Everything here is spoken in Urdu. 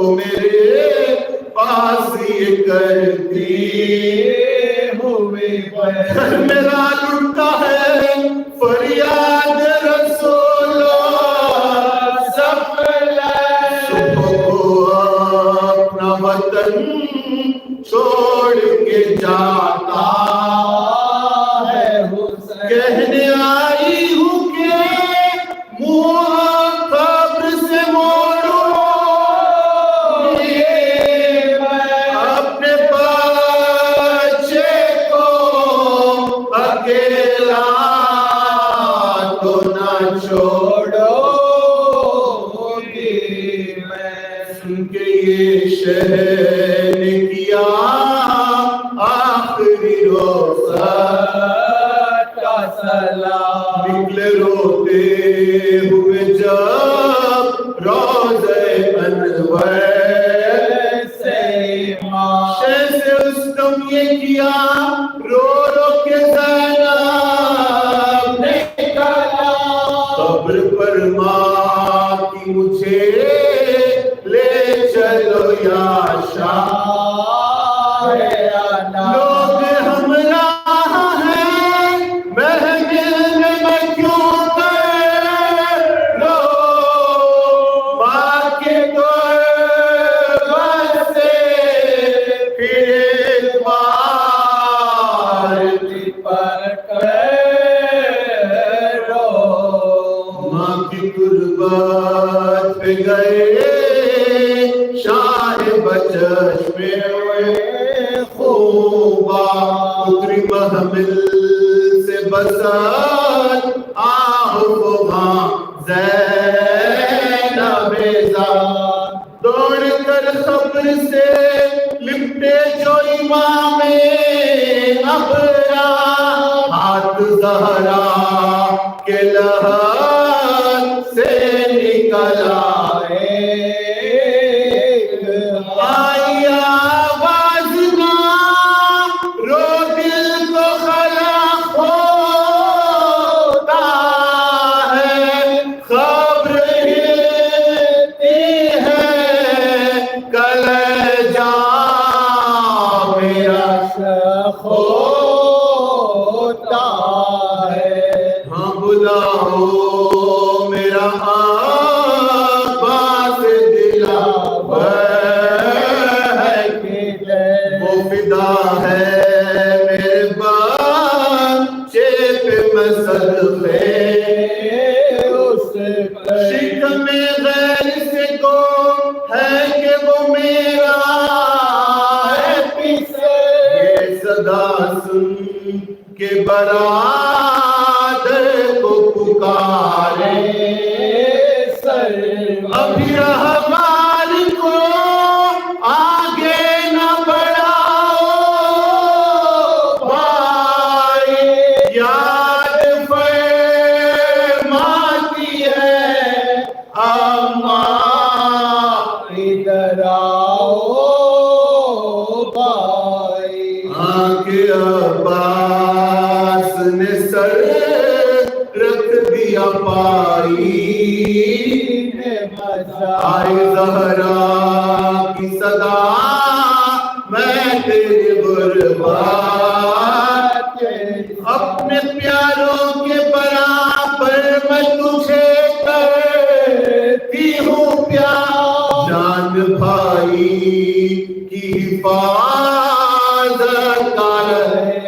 میرے پاس یہ کرتی ہوئے میرا لٹتا ہے فریاد رسول صبح کو اپنا وطن چھوڑ کے جاتا ہے حسین کہنے آئی ہوں کہ منہ قبر سے موڑو اپنے بچے کو اکیلا تو نہ چھوڑو گی میں سن کے یہ شہر نے کیا آخری روزہ کا سلام نکلے روتے ہوئے جب روضہ انور سے اس دم یہ کیا رو رو کے زینب نے کہا قبر پر ماں کی مجھے لے چلو یا شاہ لوگ ہمراہ ہیں محمل میں کیوں کر لو ماں کے قربت سے پھر بار پر کرو ماں کی قربت پہ گئے شاہ بچش میں خوبا اتری محمل سے بسات آہ وہاں زینب زاد دوڑ کر خبر سے لپٹے جو امام ابرا ہاتھ زہرا کے لحد سے نکل آئے آئی آواز نہ رو دل کو خلق ہوتا ہے خبر ہلتی ہے کلیجہ میرا شخ ہوتا ہے ہاں بلاؤ میرا عباس دلاور ہے میرے بچے پہ مسلفے اس شکم غیر سے کو ہے کہ وہ میرا ہے پیچھے یہ صدا سن کے برادر کو پکارے سر ابھی رہبار کو آگے نہ بڑھاؤ بھائی یاد فرماتی ہے اماں ادھر آؤ بھائی آگے عباس نے سر رکھ دیا پائی آئے زہرا کی صدا میں تیری غربت اپنے پیاروں کے برابر میں تجھے کرتی ہوں پیار جان بھائی کی حفاظت کا رہے